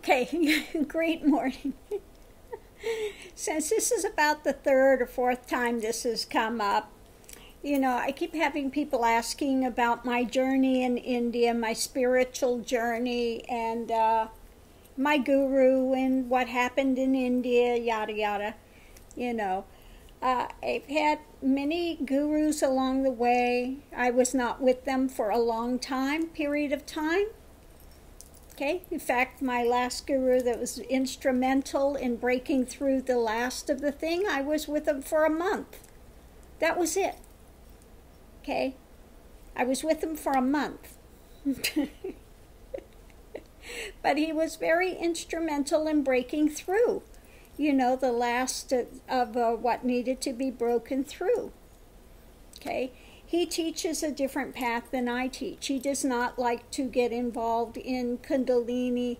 Okay, great morning. Since this is about the third or fourth time this has come up, I keep having people asking about my journey in India, my spiritual journey, and my guru and what happened in India, yada yada. I've had many gurus along the way. I was not with them for a long period of time. Okay, in fact, my last guru that was instrumental in breaking through the last of the thing, I was with him for a month. That was it. Okay, I was with him for a month. But he was very instrumental in breaking through, the last of what needed to be broken through. Okay. He teaches a different path than I teach. He does not like to get involved in Kundalini.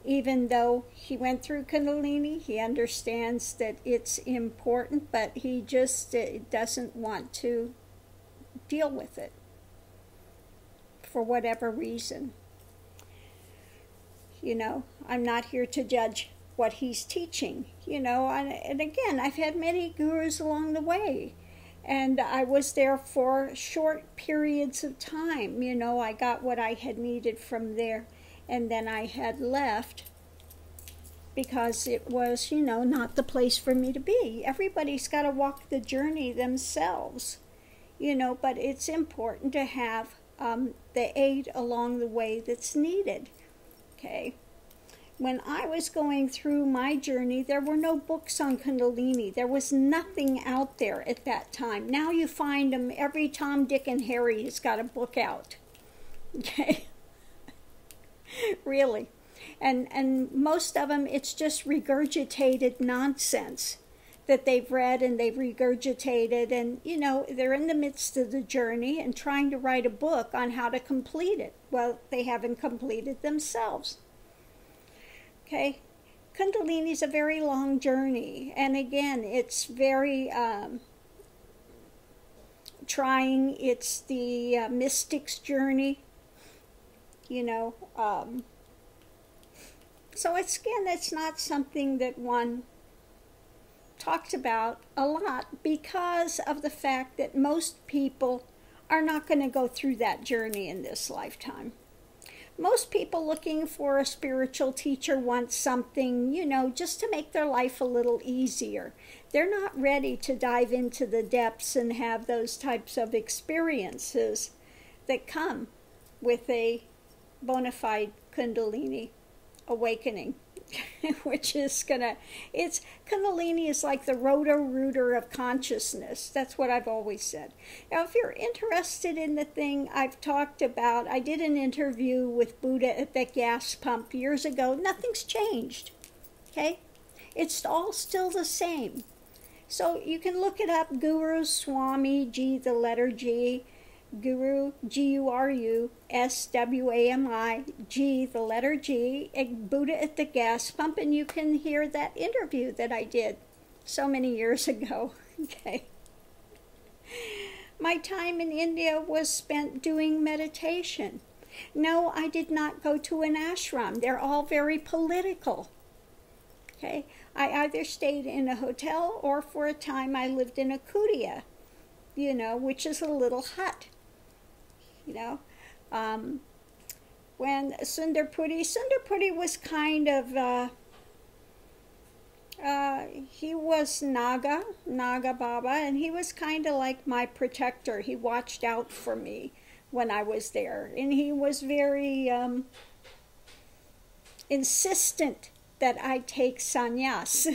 Even though he went through Kundalini, he understands that it's important, but he just doesn't want to deal with it for whatever reason. I'm not here to judge what he's teaching, and again, I've had many gurus along the way. And I was there for short periods of time. I got what I had needed from there. And then I had left because it was, not the place for me to be. Everybody's got to walk the journey themselves. But it's important to have the aid along the way that's needed. Okay. When I was going through my journey, there were no books on Kundalini. There was nothing out there at that time. Now you find them, every Tom, Dick, and Harry has got a book out. Okay? Really. And most of them, it's just regurgitated nonsense that they've read and they've regurgitated. And, they're in the midst of the journey and trying to write a book on how to complete it. Well, they haven't completed themselves. Okay, Kundalini is a very long journey, and again, it's very trying. It's the mystic's journey, So it's not something that one talks about a lot because of the fact that most people are not going to go through that journey in this lifetime. Most people looking for a spiritual teacher want something, just to make their life a little easier. They're not ready to dive into the depths and have those types of experiences that come with a bona fide Kundalini awakening, which is Kundalini is like the roto-rooter of consciousness. That's what I've always said. Now, if you're interested in the thing I've talked about, I did an interview with Buddha at the gas pump years ago. Nothing's changed, okay? It's all still the same. So you can look it up, Guru Swami, G, the letter G, Guru, Guru, Swami, G, the letter G, Buddha at the gas pump, and you can hear that interview that I did so many years ago. Okay. My time in India was spent doing meditation. No, I did not go to an ashram. They're all very political. Okay. I either stayed in a hotel or for a time I lived in a kutia, which is a little hut. When Sundarpuri was kind of, he was Naga Baba, and he was kind of like my protector. He watched out for me when I was there, and he was very insistent that I take sannyas.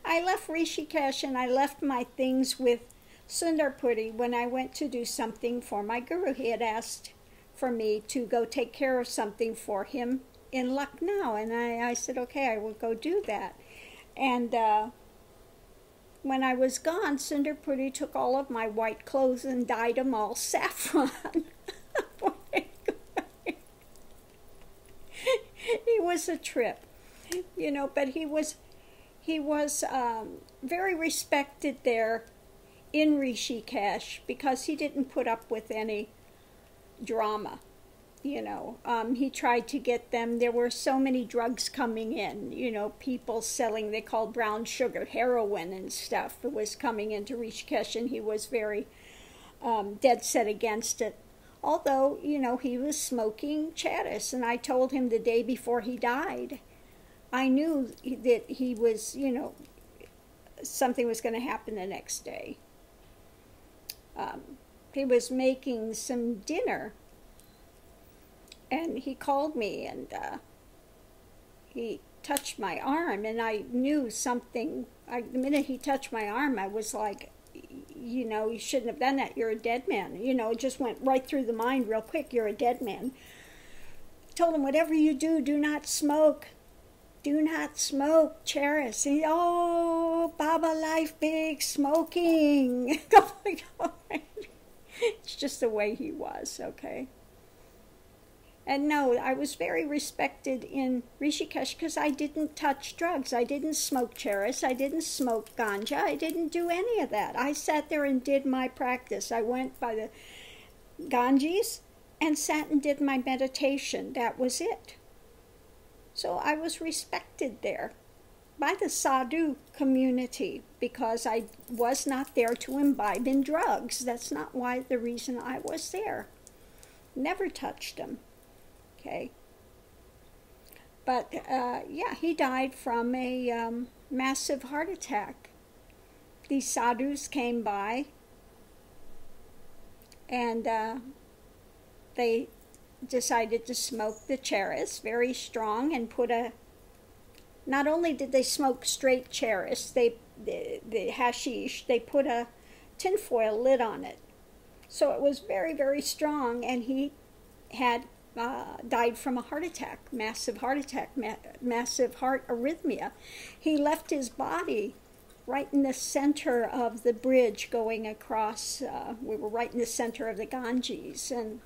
I left Rishikesh and I left my things with Sundarpuri when I went to do something for my guru. He had asked for me to go take care of something for him in Lucknow, and I said, okay, I will go do that. And when I was gone, Sundarpuri took all of my white clothes and dyed them all saffron. He was a trip, but he was very respected there in Rishikesh because he didn't put up with any drama. He tried to get them. There were so many drugs coming in, people selling, they called brown sugar, heroin and stuff. It was coming into Rishikesh, and he was very dead set against it. Although, he was smoking charas, and I told him the day before he died, I knew that he was, something was going to happen the next day. He was making some dinner, and he called me, and he touched my arm, and I knew something. The minute he touched my arm, I was like, you shouldn't have done that. You're a dead man. It just went right through the mind real quick. You're a dead man. I told him, whatever you do, do not smoke. Do not smoke charas. And oh, Baba life big smoking. Oh my God. It's just the way he was, okay? And no, I was very respected in Rishikesh because I didn't touch drugs. I didn't smoke charas. I didn't smoke ganja. I didn't do any of that. I sat there and did my practice. I went by the Ganges and sat and did my meditation. That was it. So I was respected there by the sadhu community because I was not there to imbibe in drugs. That's not why the reason I was there. Never touched them. Okay. But, yeah, he died from a massive heart attack. These sadhus came by, and they decided to smoke the charas, very strong, and put not only did they smoke straight charas, the hashish, they put a tinfoil lid on it. So it was very, very strong, and he had died from a heart attack, massive heart arrhythmia. He left his body right in the center of the bridge going across. We were right in the center of the Ganges, and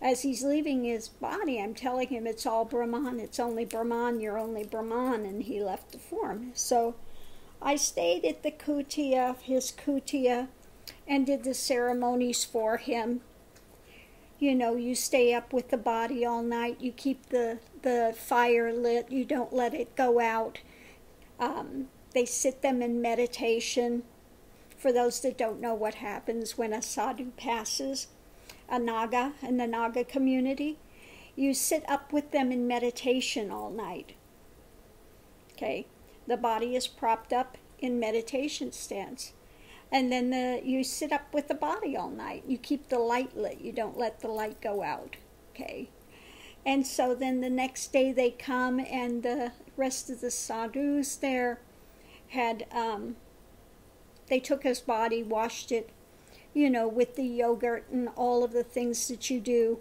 as he's leaving his body, I'm telling him it's all Brahman, it's only Brahman, you're only Brahman, and he left the form. So I stayed at the kutia, his kutia, and did the ceremonies for him. You stay up with the body all night. You keep the fire lit. You don't let it go out. They sit them in meditation. For those that don't know what happens when a sadhu passes, a Naga in the Naga community, you sit up with them in meditation all night. Okay? The body is propped up in meditation stance. And then you sit up with the body all night. You keep the light lit. You don't let the light go out. Okay? And so then the next day they come, and the rest of the sadhus there had, they took his body, washed it, with the yogurt and all of the things that you do.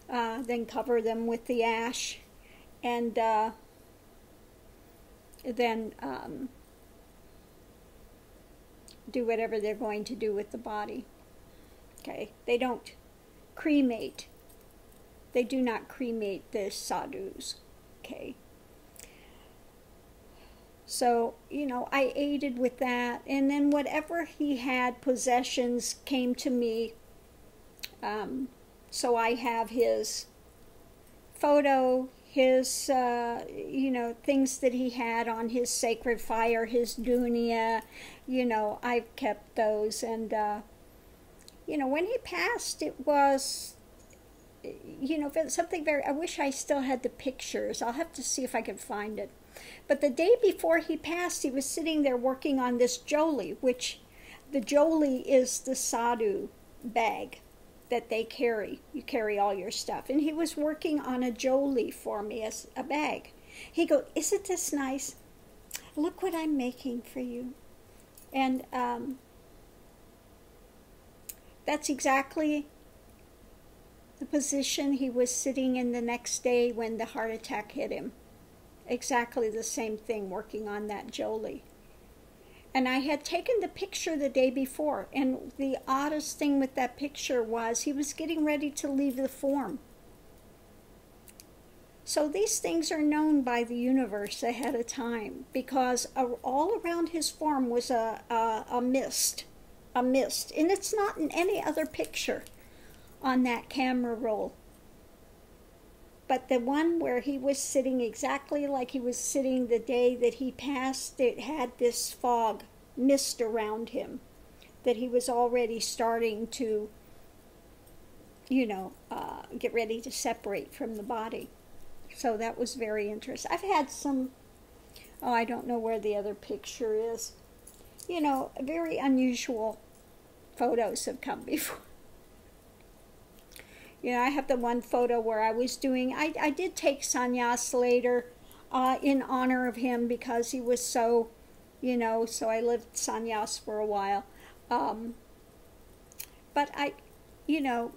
Then cover them with the ash. And then do whatever they're going to do with the body. Okay? They don't cremate. They do not cremate the sadhus. Okay? So, I aided with that. And then whatever he had, possessions, came to me. So I have his photo, his, things that he had on his sacred fire, his dunya, I've kept those. And, when he passed, it was, something very, I wish I still had the pictures. I'll have to see if I can find it. But the day before he passed, he was sitting there working on this joli, which the joli is the sadhu bag that they carry. You carry all your stuff. And he was working on a joli for me as a bag. He goes, "Isn't this nice? Look what I'm making for you." And that's exactly the position he was sitting in the next day when the heart attack hit him. Exactly the same thing, working on that joli. And I had taken the picture the day before, and the oddest thing with that picture was he was getting ready to leave the form. So these things are known by the universe ahead of time, because all around his form was a mist, and it's not in any other picture. on that camera roll. But the one where he was sitting exactly like he was sitting the day that he passed, it had this fog, mist around him, that he was already starting to, get ready to separate from the body. So that was very interesting. I've had some, I don't know where the other picture is. Very unusual photos have come before. I have the one photo where I was doing, I did take sannyas later in honor of him because he was so, so I lived sannyas for a while. But I,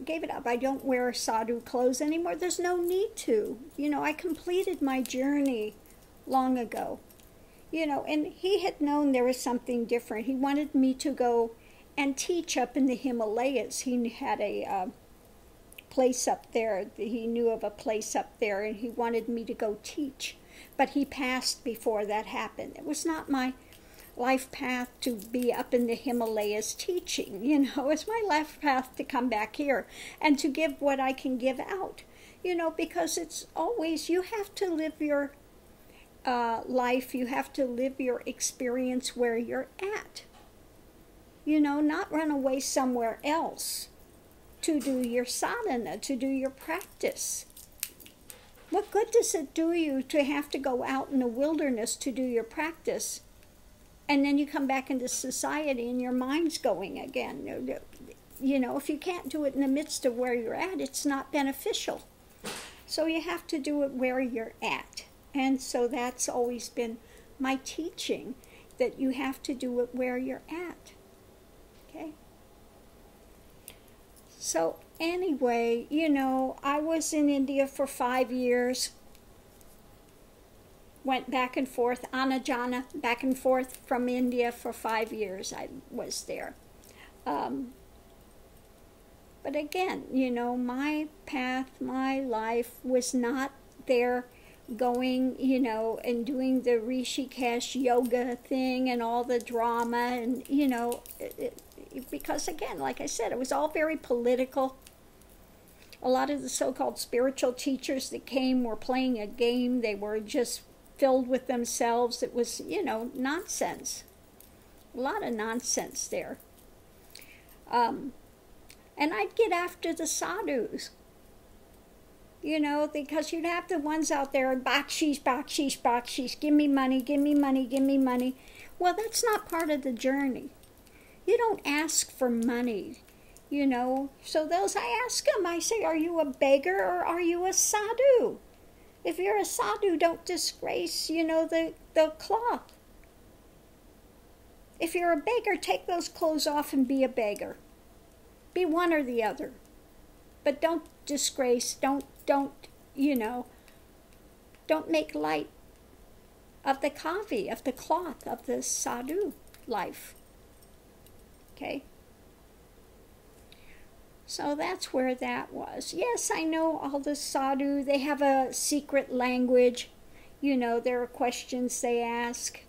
gave it up. I don't wear sadhu clothes anymore. There's no need to. I completed my journey long ago. And he had known there was something different. He wanted me to go and teach up in the Himalayas. He had a place up there. He knew of a place up there, and he wanted me to go teach. But he passed before that happened. It was not my life path to be up in the Himalayas teaching. It's my life path to come back here and to give what I can give out. Because it's always, you have to live your life, you have to live your experience where you're at. Not run away somewhere else to do your sadhana, to do your practice. What good does it do you to have to go out in the wilderness to do your practice, and then you come back into society and your mind's going again? If you can't do it in the midst of where you're at, it's not beneficial. So you have to do it where you're at. And so that's always been my teaching, that you have to do it where you're at. Okay? So anyway, I was in India for 5 years. Went back and forth, Anajana, back and forth from India for 5 years. I was there. But again, my path, my life was not there going, and doing the Rishikesh yoga thing and all the drama and, because again, like I said, it was all very political. A lot of the so-called spiritual teachers that came were playing a game. They were just filled with themselves. It was, nonsense. A lot of nonsense there. And I'd get after the sadhus. Because you'd have the ones out there, bakshish, bakshish, bakshish, give me money, give me money, give me money. Well, that's not part of the journey. You don't ask for money, So those, I ask them, I say, are you a beggar or are you a sadhu? If you're a sadhu, don't disgrace, the cloth. If you're a beggar, take those clothes off and be a beggar. Be one or the other. But don't disgrace, don't make light of the kavi, of the cloth, of the sadhu life. Okay? So that's where that was. Yes, I know all the sadhu, they have a secret language. There are questions they ask,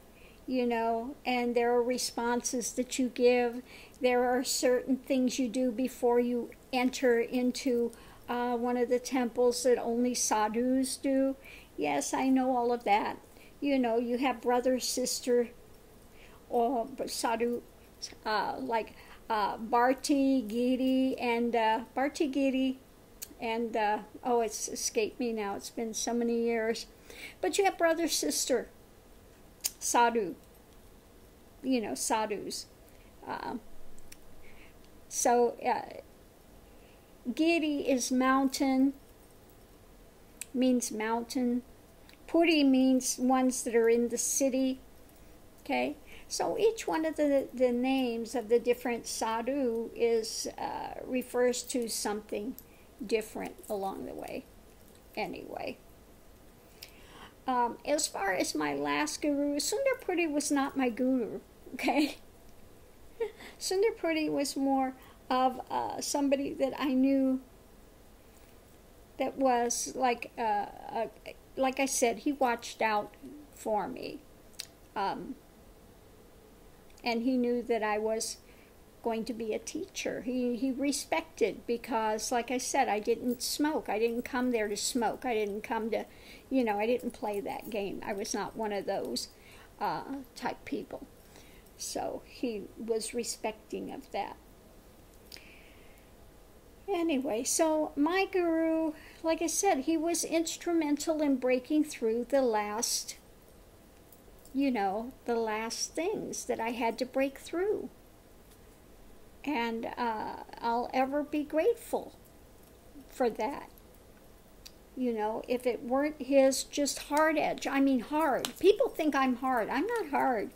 and there are responses that you give. There are certain things you do before you enter into one of the temples that only sadhus do. Yes, I know all of that. You have brother, sister, or sadhu, like Bharti Giri and it's escaped me now. It's been so many years. But you have brother, sister, sadhu, sadhus. Giri is mountain, means mountain. Puri means ones that are in the city. Okay? So each one of the names of the different sadhu refers to something different along the way. Anyway. As far as my last guru, Sundarpuri was not my guru. Okay? Sundarpuri was more of somebody that I knew that was like I said, he watched out for me. And he knew that I was going to be a teacher. He respected, because, like I said, I didn't smoke. I didn't come there to smoke. I didn't come to, I didn't play that game. I was not one of those type people. So he was respecting of that. Anyway, so my guru, like I said, he was instrumental in breaking through the last, the last things that I had to break through. And I'll ever be grateful for that. If it weren't his just hard edge, I mean hard. People think I'm hard. I'm not hard.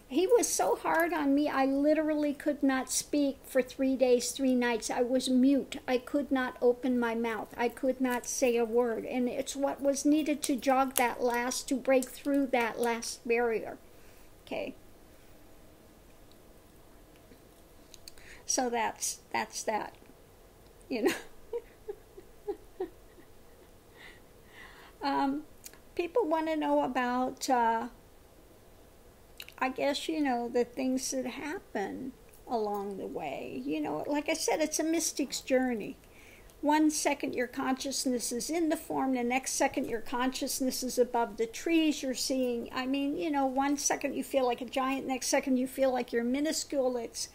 He was so hard on me, I literally could not speak for 3 days, 3 nights. I was mute. I could not open my mouth. I could not say a word. And it's what was needed to to break through that last barrier. Okay. So that's that. People want to know about I guess, the things that happen along the way. Like I said, it's a mystic's journey. 1 second your consciousness is in the form, the next second your consciousness is above the trees. You're seeing, 1 second you feel like a giant, next second you feel like you're minuscule. It's,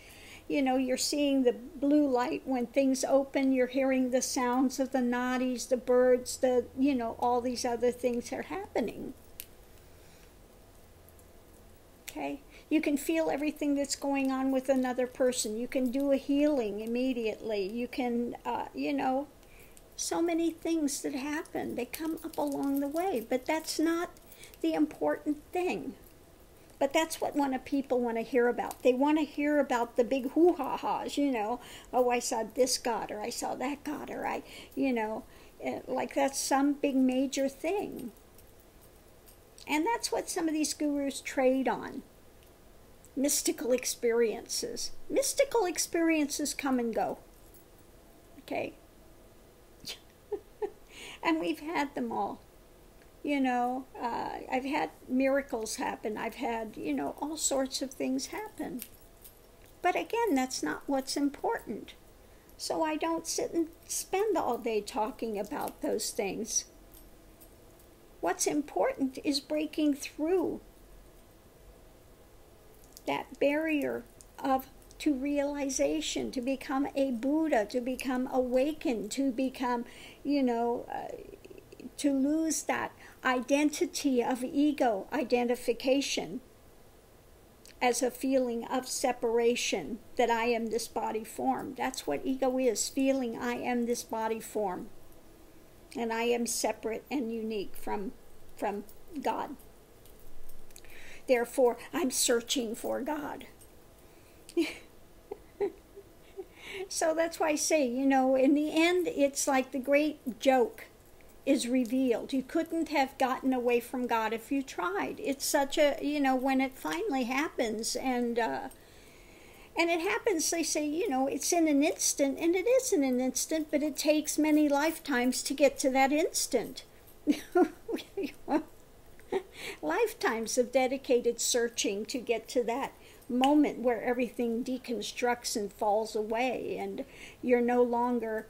you're seeing the blue light when things open. You're hearing the sounds of the nadis, the birds, all these other things are happening. Okay? You can feel everything that's going on with another person. You can do a healing immediately. You can, so many things that happen. They come up along the way, but that's not the important thing. But that's what people want to hear about. They want to hear about the big hoo-ha-ha's, Oh, I saw this god, or I saw that god, or like that's some big major thing. And that's what some of these gurus trade on. Mystical experiences. Mystical experiences come and go. Okay? And we've had them all. I've had miracles happen. I've had, all sorts of things happen. But again, that's not what's important. So I don't sit and spend all day talking about those things. What's important is breaking through that barrier to realization, to become a Buddha, to become awakened, to become, to lose that identity of ego identification as a feeling of separation, that I am this body form. That's what ego is, feeling I am this body form. And I am separate and unique from God. Therefore, I'm searching for God. So that's why I say, in the end, it's like the great joke is revealed. You couldn't have gotten away from God if you tried. It's such a, when it finally happens, and it happens, they say, it's in an instant, and it is in an instant, but it takes many lifetimes to get to that instant. Lifetimes of dedicated searching to get to that moment where everything deconstructs and falls away, and you're no longer,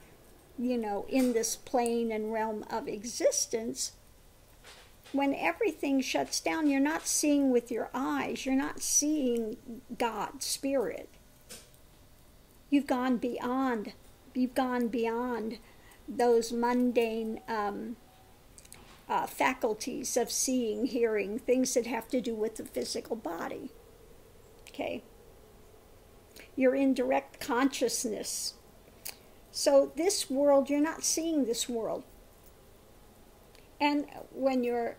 in this plane and realm of existence. When everything shuts down, you're not seeing with your eyes. You're not seeing God, Spirit. You've gone beyond. You've gone beyond those mundane faculties of seeing, hearing, things that have to do with the physical body. Okay? You're in direct consciousness. So this world, you're not seeing this world. And when you're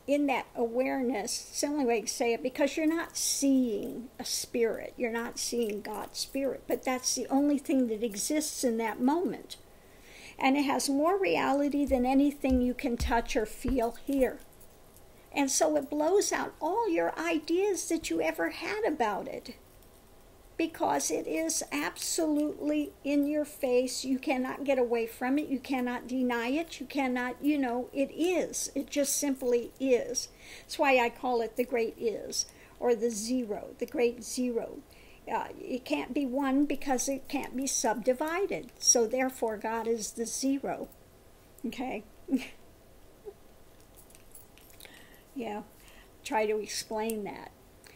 in that awareness, it's the only way to say it, because you're not seeing a spirit. You're not seeing God's Spirit. But that's the only thing that exists in that moment. And it has more reality than anything you can touch or feel here. And so it blows out all your ideas that you ever had about it. Because it is absolutely in your face. You cannot get away from it. You cannot deny it. You cannot, it is. It just simply is. That's why I call it the great is, or the zero, the great zero. It can't be one because it can't be subdivided. So therefore, God is the zero. Okay? Yeah, try to explain that.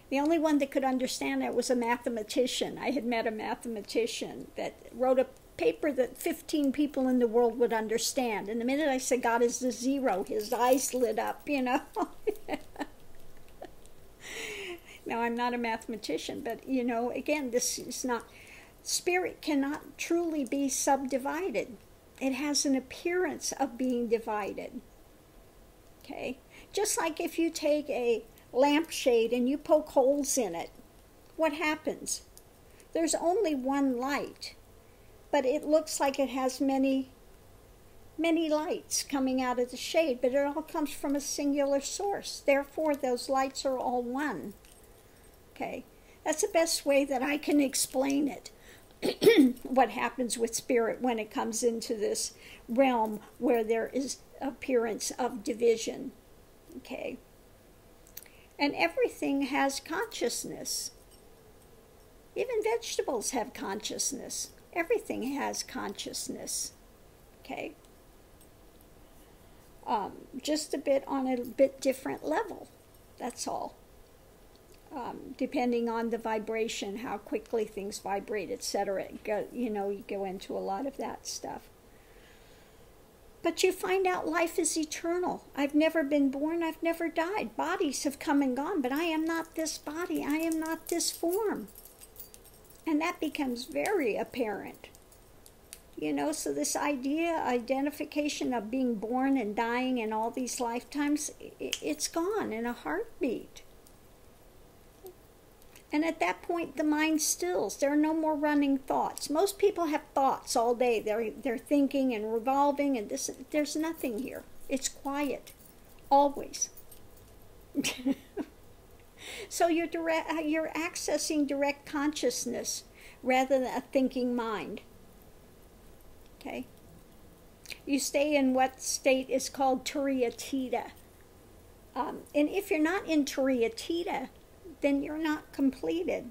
The only one that could understand that was a mathematician. I had met a mathematician that wrote a paper that 15 people in the world would understand. And the minute I said God is the zero, his eyes lit up, you know. Now, I'm not a mathematician, but, you know, again, this is not, spirit cannot truly be subdivided. It has an appearance of being divided. Okay? Just like if you take a lampshade and you poke holes in it, what happens? There's only one light, but it looks like it has many lights coming out of the shade, but it all comes from a singular source. Therefore, those lights are all one. Okay? That's the best way that I can explain it. What happens with spirit when it comes into this realm where there is appearance of division. Okay? And everything has consciousness. Even vegetables have consciousness. Everything has consciousness. Okay? Just a bit on a bit different level. That's all. Depending on the vibration, how quickly things vibrate, etc. You know, you go into a lot of that stuff. But you find out life is eternal. I've never been born, I've never died. Bodies have come and gone, but I am not this body, I am not this form. And that becomes very apparent. You know, so this identification of being born and dying in all these lifetimes, it's gone in a heartbeat. And at that point, the mind stills. There are no more running thoughts. Most people have thoughts all day. They're thinking and revolving, and this. There's nothing here. It's quiet, always. So you're accessing direct consciousness rather than a thinking mind. Okay. You stay in what state is called Turiya Theta. And if you're not in Turiya Theta, then you're not completed.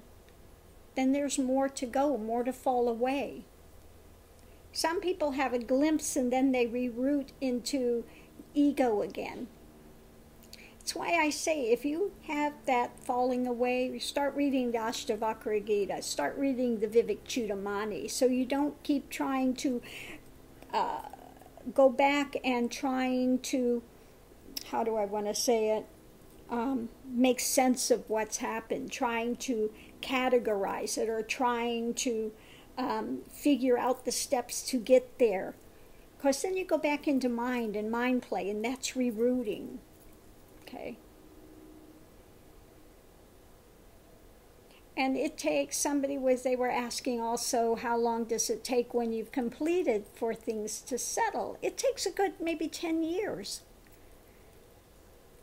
Then there's more to go, more to fall away. Some people have a glimpse and then they reroute into ego again. That's why I say if you have that falling away, start reading the Ashtavakra Gita, start reading the Vivek-Chudamani, so you don't keep trying to go back and trying to, how do I want to say it, make sense of what's happened, trying to categorize it or trying to figure out the steps to get there. Because then you go back into mind and mind play, and that's rerouting. Okay? And it takes, they were asking also, how long does it take when you've completed for things to settle? It takes a good maybe 10 years.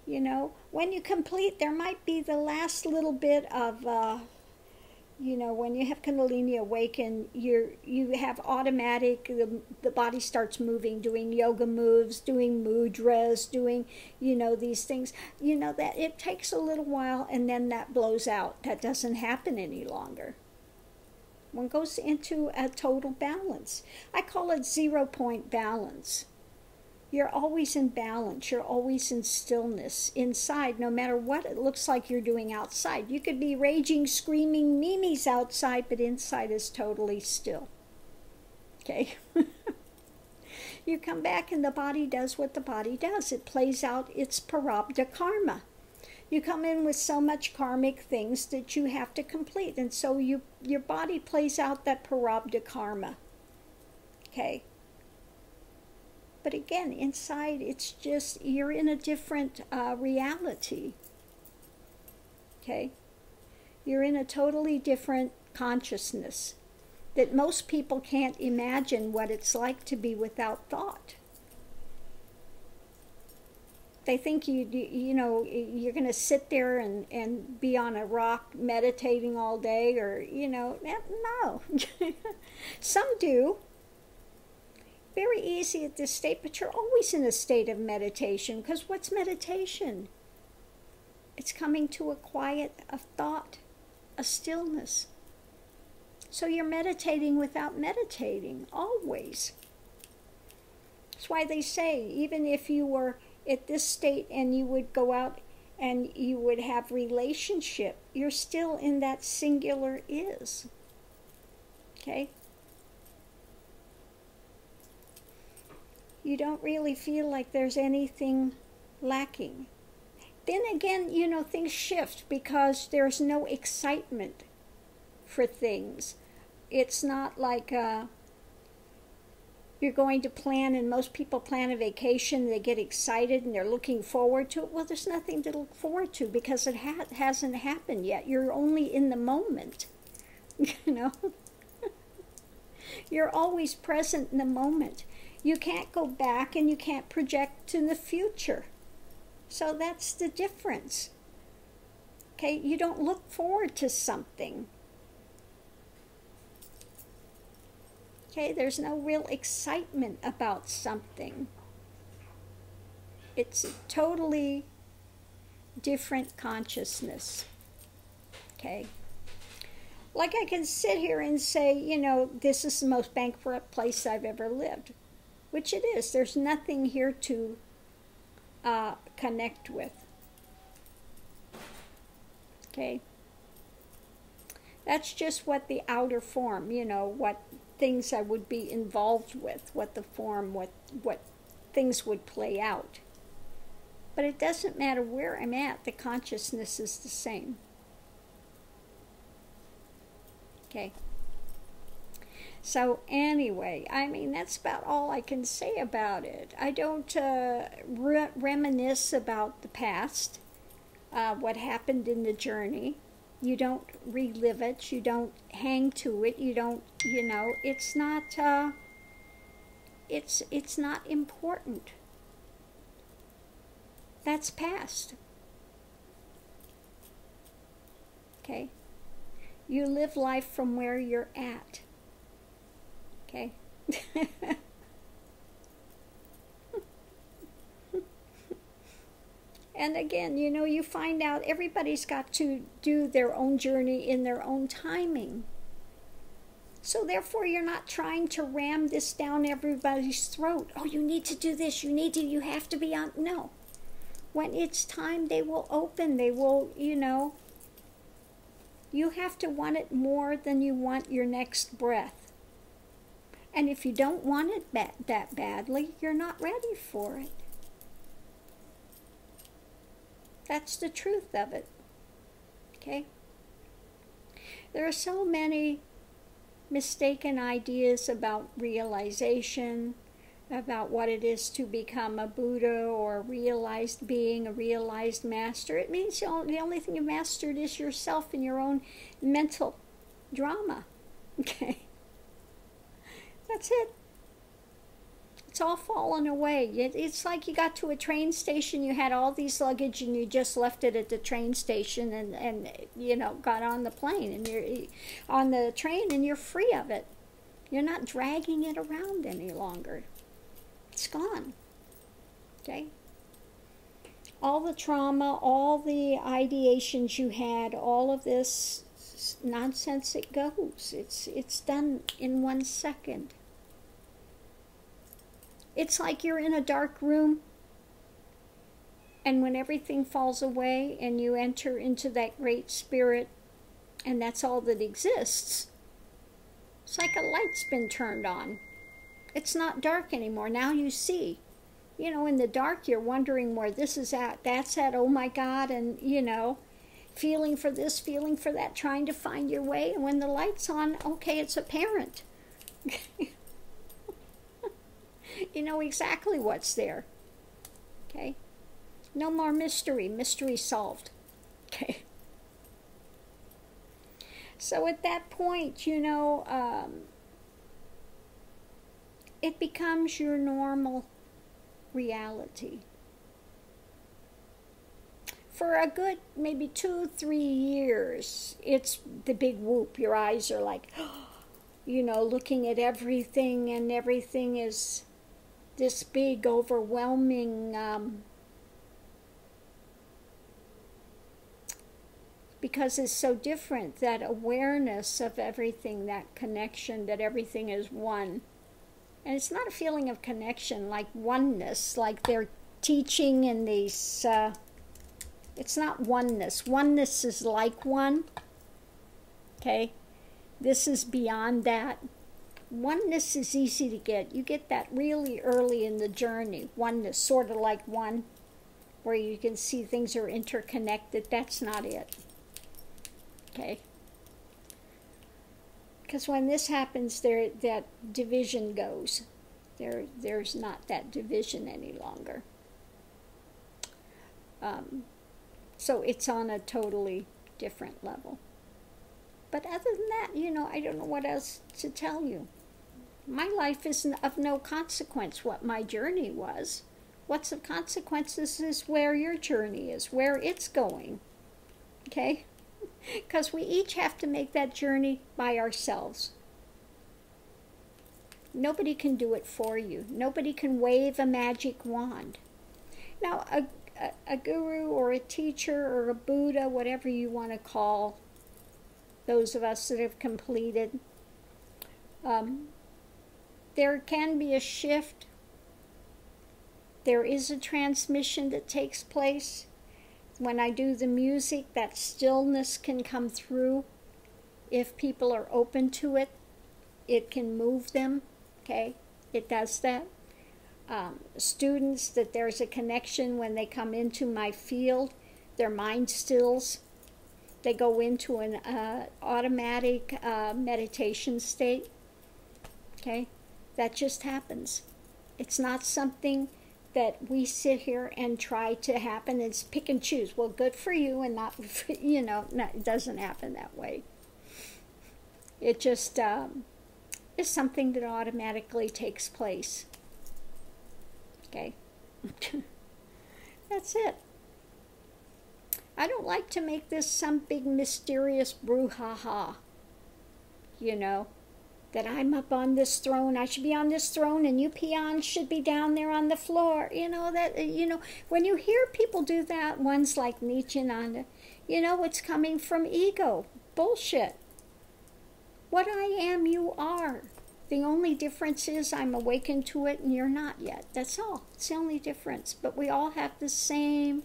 You know, when you complete, there might be the last little bit of, you know, when you have Kundalini awaken, you have automatic, the body starts moving, doing yoga moves, doing mudras, doing, you know, these things. You know, that it takes a little while and then that blows out. That doesn't happen any longer. One goes into a total balance. I call it 0-point balance. You're always in balance. You're always in stillness inside, no matter what it looks like you're doing outside. You could be raging, screaming memes outside, but inside is totally still. Okay? You come back and the body does what the body does. It plays out its prarabdha karma. You come in with so much karmic things that you have to complete. And so your body plays out that prarabdha karma. Okay? But again, inside, it's just, you're in a different reality. Okay? You're in a totally different consciousness that most people can't imagine what it's like to be without thought. They think you know, you're going to sit there and be on a rock meditating all day, or, you know, no. Some do. Very easy at this state, but you're always in a state of meditation, because what's meditation? It's coming to a quiet of thought, a stillness. So you're meditating without meditating, always. That's why they say, even if you were at this state and you would go out and you would have relationship, you're still in that singular is. Okay? You don't really feel like there's anything lacking. Then again, you know, things shift because there's no excitement for things. It's not like you're going to plan, and most people plan a vacation, they get excited and they're looking forward to it. Well, there's nothing to look forward to because it hasn't happened yet. You're only in the moment, you know. You're always present in the moment. You can't go back and you can't project to the future. So that's the difference. Okay, you don't look forward to something. Okay, there's no real excitement about something. It's a totally different consciousness. Okay. Like I can sit here and say, you know, this is the most bankrupt place I've ever lived. Which it is. There's nothing here to connect with. Okay. That's just what the outer form, you know, what things I would be involved with, what the form, what things would play out. But it doesn't matter where I'm at, the consciousness is the same. Okay. So anyway, I mean, that's about all I can say about it. I don't reminisce about the past, what happened in the journey. You don't relive it. You don't hang to it. You don't, you know, it's not important. That's past. Okay? You live life from where you're at. Okay? And again, you know, you find out everybody's got to do their own journey in their own timing. So therefore, you're not trying to ram this down everybody's throat. Oh, you need to do this. You have to be on. No. When it's time, they will open. They will, you know. You have to want it more than you want your next breath. And if you don't want it that badly, you're not ready for it. That's the truth of it. Okay? There are so many mistaken ideas about realization, about what it is to become a Buddha or a realized being, a realized master. It means the only thing you've mastered is yourself and your own mental drama. Okay? That's it. It's all fallen away. It's like you got to a train station, you had all these luggage and you just left it at the train station and you know, got on the plane and you're on the train and you're free of it. You're not dragging it around any longer. It's gone. Okay? All the trauma, all the ideations you had, all of this nonsense, it goes. It's done in 1 second. It's like you're in a dark room, and when everything falls away and you enter into that great spirit, and that's all that exists, it's like a light's been turned on. It's not dark anymore. Now you see. You know, in the dark, you're wondering where this is at, that's at, oh my God, and, you know, feeling for this, feeling for that, trying to find your way, and when the light's on, okay, it's apparent. You know exactly what's there. Okay? No more mystery. Mystery solved. Okay? So at that point, you know, it becomes your normal reality. For a good maybe 2-3 years, it's the big whoop. Your eyes are like, you know, looking at everything, and everything is this big, overwhelming, because it's so different, that awareness of everything, that connection, that everything is one. And it's not a feeling of connection like oneness, like they're teaching in these, it's not oneness. Oneness is like one, okay? This is beyond that. Oneness is easy to get. You get that really early in the journey. Oneness, sort of like one, where you can see things are interconnected. That's not it. Okay? Because when this happens, that division goes. There's not that division any longer. So it's on a totally different level. But other than that, I don't know what else to tell you. My life is of no consequence what my journey was. What's of consequences is where your journey is, where it's going. Okay? Because we each have to make that journey by ourselves. Nobody can do it for you. Nobody can wave a magic wand. Now, a guru or a teacher or a Buddha, whatever you want to call those of us that have completed, there can be a shift. There is a transmission that takes place. When I do the music, that stillness can come through. If people are open to it, it can move them, okay? It does that. Students, that there's a connection when they come into my field, their mind stills. They go into an automatic meditation state, okay? That just happens. It's not something that we sit here and try to happen. It's pick and choose. Well, good for you and not, no, it doesn't happen that way. It just is something that automatically takes place. Okay? That's it. I don't like to make this some big mysterious brouhaha, that I'm up on this throne, I should be on this throne, and you peons should be down there on the floor. When you hear people do that, ones like Nietzsche and Nanda, it's coming from ego. Bullshit. What I am, you are. The only difference is I'm awakened to it and you're not yet. That's all. It's the only difference. But we all have the same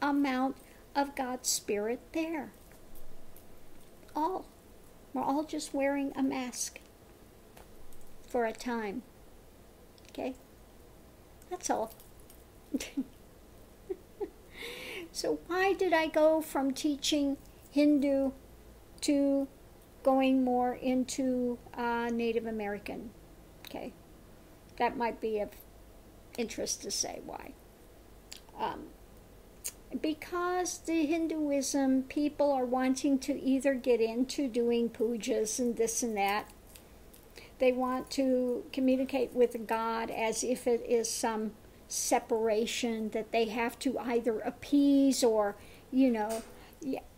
amount of God's Spirit there. All. We're all just wearing a mask for a time. Okay? That's all. So why did I go from teaching Hindu to going more into Native American? Okay. That might be of interest to say why. Because the Hinduism, people are wanting to either get into doing pujas and this and that. They want to communicate with God as if it is some separation that they have to either appease or, and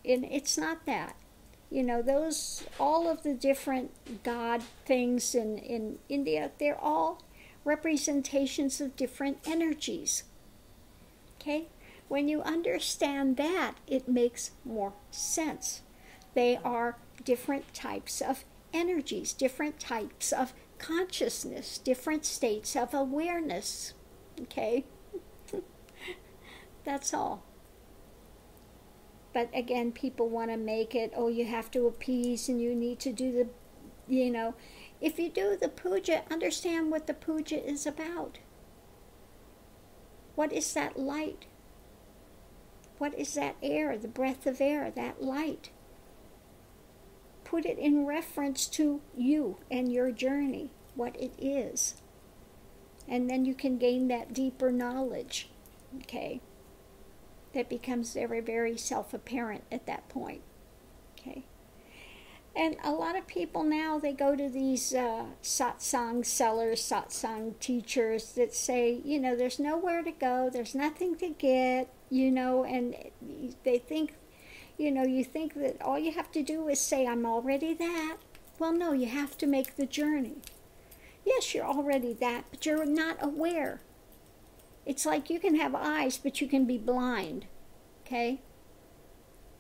it's not that. All of the different God things in India, they're all representations of different energies. Okay? When you understand that, it makes more sense. They are different types of energies, different types of consciousness, different states of awareness. Okay? That's all. But again, people want to make it, you have to appease and you need to do the, if you do the puja, understand what the puja is about. What is that light? What is that air, the breath of air, that light? Put it in reference to you and your journey, what it is. And then you can gain that deeper knowledge, okay? That becomes very, very self-apparent at that point, okay? And a lot of people now, they go to these satsang sellers, satsang teachers that say, there's nowhere to go, there's nothing to get, and they think, you think that all you have to do is say, I'm already that. Well, no, you have to make the journey. Yes, you're already that, but you're not aware. It's like you can have eyes, but you can be blind, okay?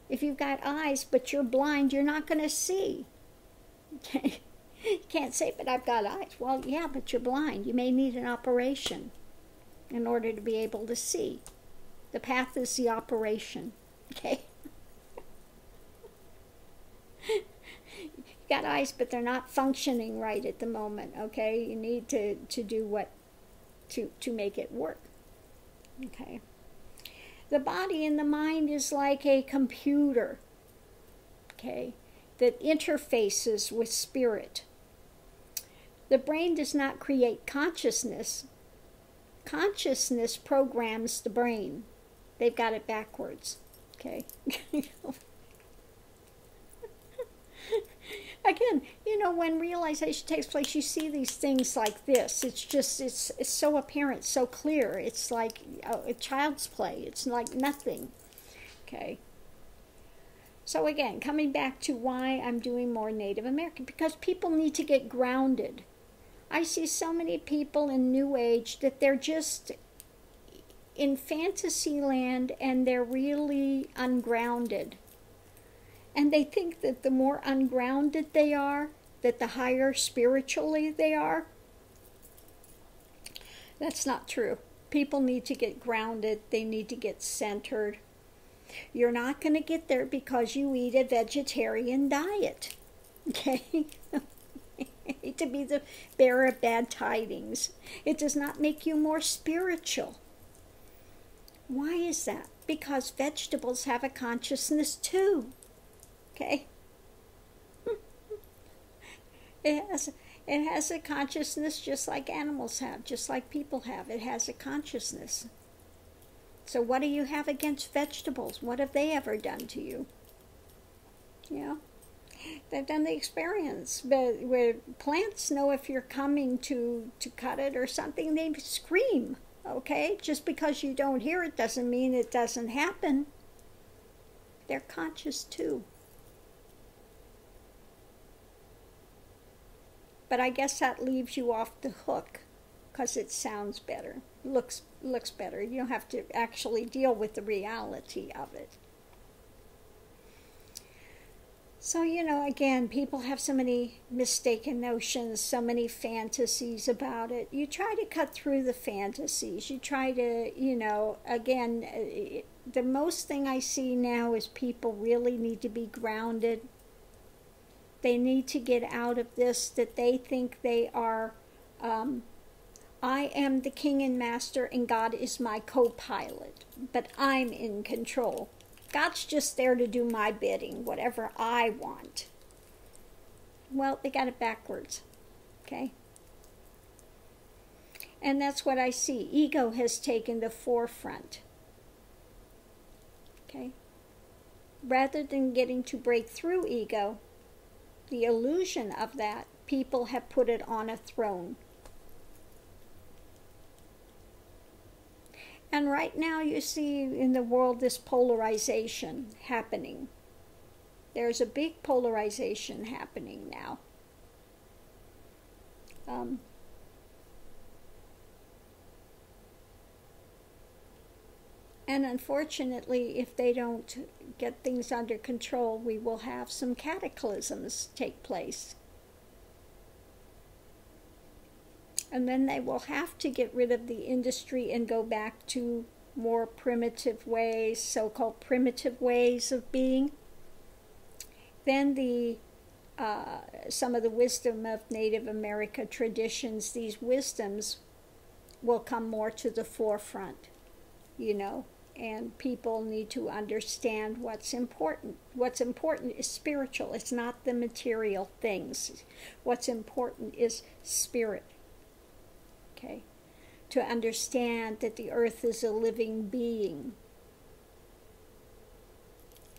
If you've got eyes but you're blind, you're not going to see. Okay? You can't say, but I've got eyes. Well, yeah, but you're blind. You may need an operation in order to be able to see. The path is the operation. Okay? You've got eyes, but they're not functioning right at the moment. Okay? You need to do what to make it work. Okay? The body and the mind is like a computer, okay, that interfaces with spirit. The brain does not create consciousness. Consciousness programs the brain. They've got it backwards, okay? Again, when realization takes place, you see these things like this. It's just, it's so apparent, so clear. It's like a child's play. It's like nothing, okay? So again, coming back to why I'm doing more Native American, because people need to get grounded. I see so many people in New Age that they're just in fantasy land and they're really ungrounded. And they think that the more ungrounded they are, that the higher spiritually they are. That's not true. People need to get grounded. They need to get centered. You're not going to get there because you eat a vegetarian diet. Okay? I hate to be the bearer of bad tidings. It does not make you more spiritual. Why is that? Because vegetables have a consciousness too. Okay? It has a consciousness just like animals have, just like people have. It has a consciousness. So what do you have against vegetables? What have they ever done to you? They've done the experience. But where plants know if you're coming to cut it or something, they scream. Okay? Just because you don't hear it doesn't mean it doesn't happen. They're conscious too. But I guess that leaves you off the hook because it sounds better, looks better. You don't have to actually deal with the reality of it. So, again, people have so many mistaken notions, so many fantasies about it. You try to cut through the fantasies. You try to, again, the most thing I see now is people really need to be grounded. They need to get out of this, that they think they are, I am the king and master and God is my co-pilot, but I'm in control. God's just there to do my bidding, whatever I want. Well, they got it backwards, okay? And that's what I see. Ego has taken the forefront, okay? Rather than getting to break through ego, the illusion of that, people have put it on a throne. And right now you see in the world this polarization happening. There's a big polarization happening now. And unfortunately, if they don't get things under control, we will have some cataclysms take place. And then they will have to get rid of the industry and go back to more primitive ways, so-called primitive ways of being. Then some of the wisdom of Native America traditions, these wisdoms will come more to the forefront, and people need to understand what's important. What's important is spiritual. It's not the material things. What's important is spirit. Okay? To understand that the earth is a living being.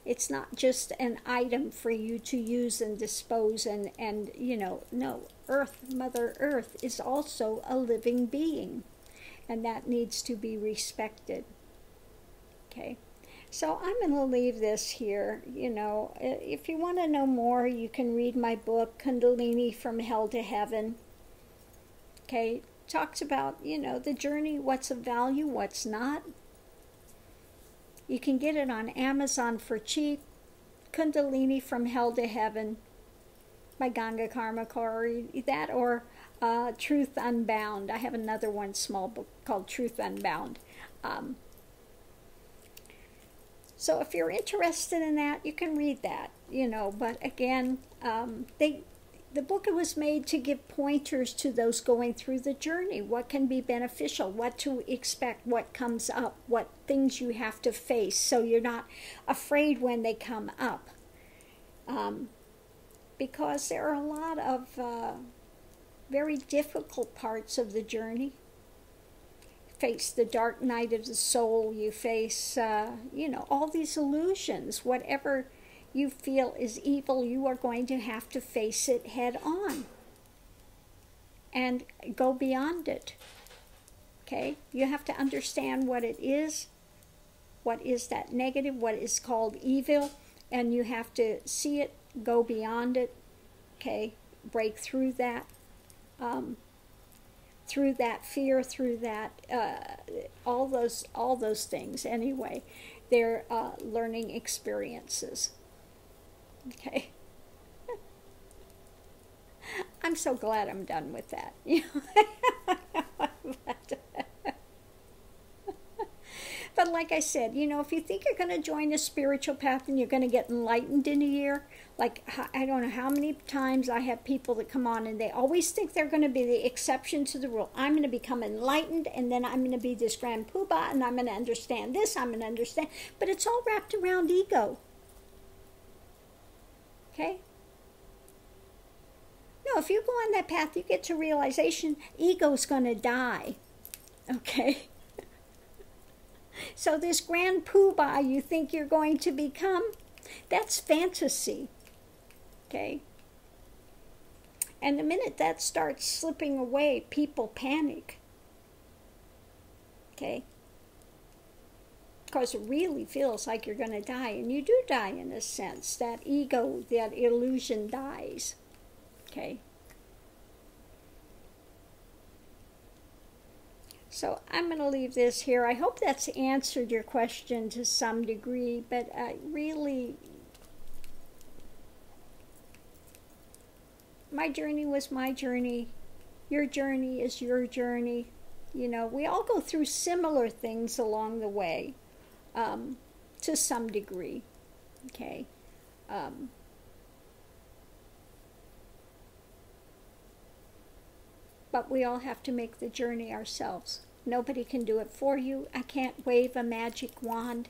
It's not just an item for you to use and dispose and no. Mother Earth is also a living being. And that needs to be respected. Okay, so I'm going to leave this here. If you want to know more, you can read my book, Kundalini from Hell to Heaven. Okay, talks about, the journey, what's of value, what's not. You can get it on Amazon for cheap. Kundalini from Hell to Heaven by Ganga Karma that, or Truth Unbound. I have another one, small book called Truth Unbound. So if you're interested in that, you can read that, but again, the book was made to give pointers to those going through the journey, what can be beneficial, what to expect, what comes up, what things you have to face, so you're not afraid when they come up. Because there are a lot of very difficult parts of the journey. Face the dark night of the soul, you face, all these illusions. Whatever you feel is evil, you are going to have to face it head on and go beyond it. Okay? You have to understand what it is, what is that negative, what is called evil, and you have to see it, go beyond it, okay? Break through that. Through that fear, through that, all those things. Anyway, they're learning experiences. Okay. I'm so glad I'm done with that. But like I said, if you think you're going to join a spiritual path and you're going to get enlightened in a year, like I don't know how many times I have people that come on and they always think they're going to be the exception to the rule. I'm going to become enlightened and then I'm going to be this grand poobah and I'm going to understand this, I'm going to understand. But it's all wrapped around ego. Okay? No, if you go on that path, you get to realization, ego's going to die. Okay? So this grand poobah you think you're going to become, that's fantasy, okay? And the minute that starts slipping away, people panic, okay? Because it really feels like you're going to die, and you do die in a sense. That ego, that illusion dies, okay? So I'm going to leave this here. I hope that's answered your question to some degree, but really, my journey was my journey. Your journey is your journey. We all go through similar things along the way, to some degree, okay? But we all have to make the journey ourselves. Nobody can do it for you. I can't wave a magic wand.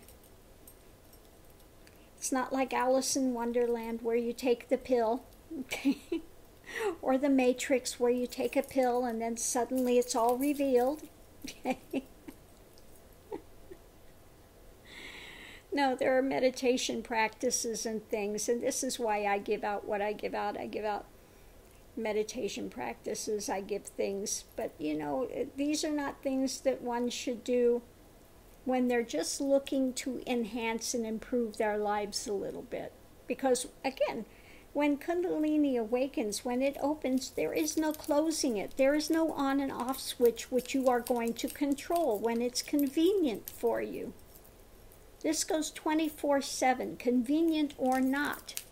It's not like Alice in Wonderland where you take the pill, okay? Or the Matrix where you take a pill and then suddenly it's all revealed. Okay? No, there are meditation practices and things, and this is why I give out what I give out. I give out meditation practices, I give things, but these are not things that one should do when they're just looking to enhance and improve their lives a little bit. Because again, when Kundalini awakens, when it opens, there is no closing it. There is no on and off switch which you are going to control when it's convenient for you. This goes 24/7, convenient or not.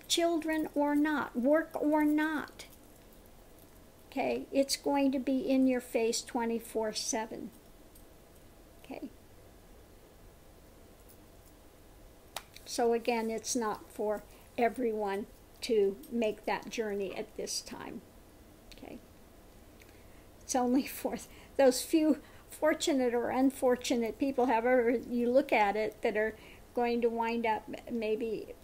Children or not, work or not. Okay, it's going to be in your face 24/7. Okay. So again, it's not for everyone to make that journey at this time. Okay. It's only for those few fortunate or unfortunate people, however you look at it, that are going to wind up maybe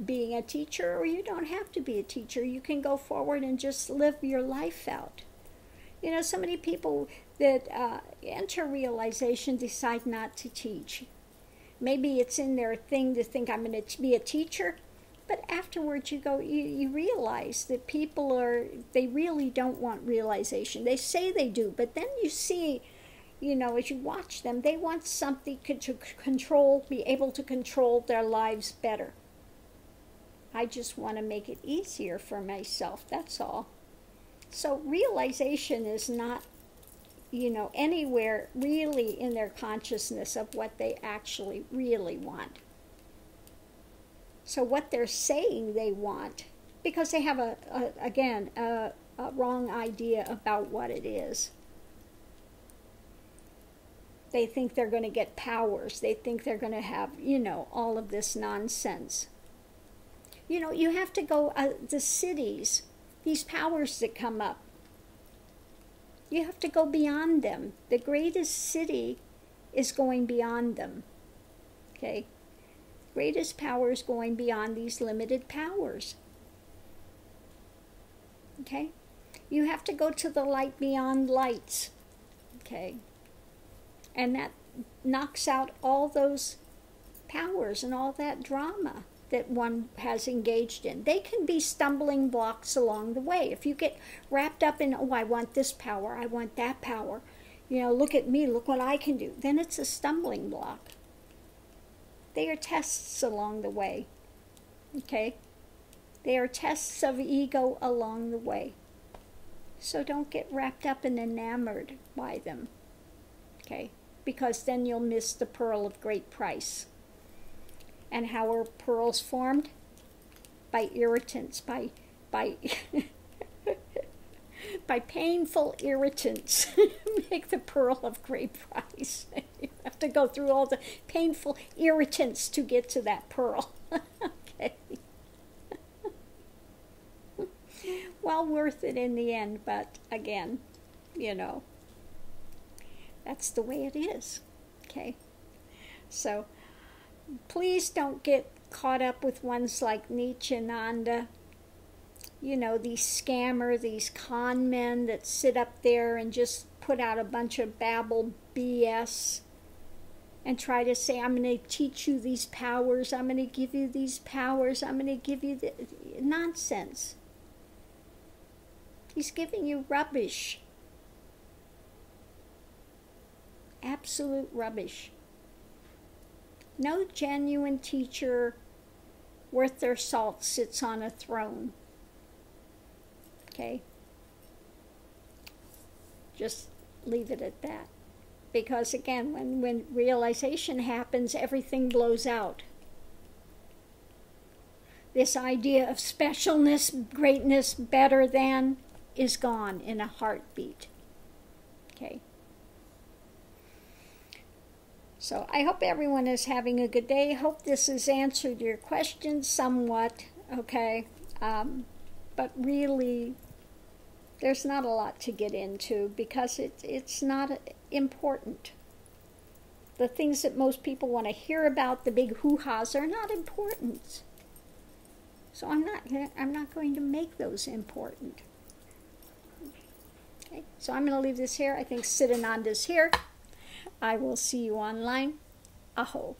being a teacher, or you don't have to be a teacher. You can go forward and just live your life out. So many people that enter realization decide not to teach. Maybe it's in their thing to think, I'm going to be a teacher, but afterwards you realize that people they really don't want realization. They say they do, but then you see, as you watch them, they want something to control, be able to control their lives better. I just want to make it easier for myself, that's all. So realization is not, anywhere really in their consciousness of what they actually really want. So what they're saying they want, because they have again a wrong idea about what it is. They think they're going to get powers. They think they're going to have, all of this nonsense. You have to go, the cities, these powers that come up, you have to go beyond them. The greatest city is going beyond them. Okay? Greatest power is going beyond these limited powers. Okay? You have to go to the light beyond lights. Okay? And that knocks out all those powers and all that drama that one has engaged in. They can be stumbling blocks along the way. If you get wrapped up in, oh, I want this power, I want that power, look at me, look what I can do, then it's a stumbling block. They are tests along the way. Okay? They are tests of ego along the way. So don't get wrapped up and enamored by them. Okay? Because then you'll miss the pearl of great price. And how are pearls formed? By irritants, by by painful irritants. Make the pearl of great price. You have to go through all the painful irritants to get to that pearl. Okay. Well worth it in the end, but again, that's the way it is. Okay? So please don't get caught up with ones like Nityananda. These these con men that sit up there and just put out a bunch of babble BS and try to say, I'm going to teach you these powers, I'm going to give you these powers, I'm going to give you the nonsense. He's giving you rubbish. Absolute rubbish. No genuine teacher worth their salt sits on a throne. Okay? Just leave it at that. Because again, when realization happens, everything blows out. This idea of specialness, greatness, better than, is gone in a heartbeat. Okay? So I hope everyone is having a good day. Hope this has answered your questions somewhat, okay? But really, there's not a lot to get into because it's not important. The things that most people want to hear about, the big hoo-has, are not important. So I'm not going to make those important. Okay, so I'm going to leave this here. I think Siddhananda's here. I will see you online. Aho.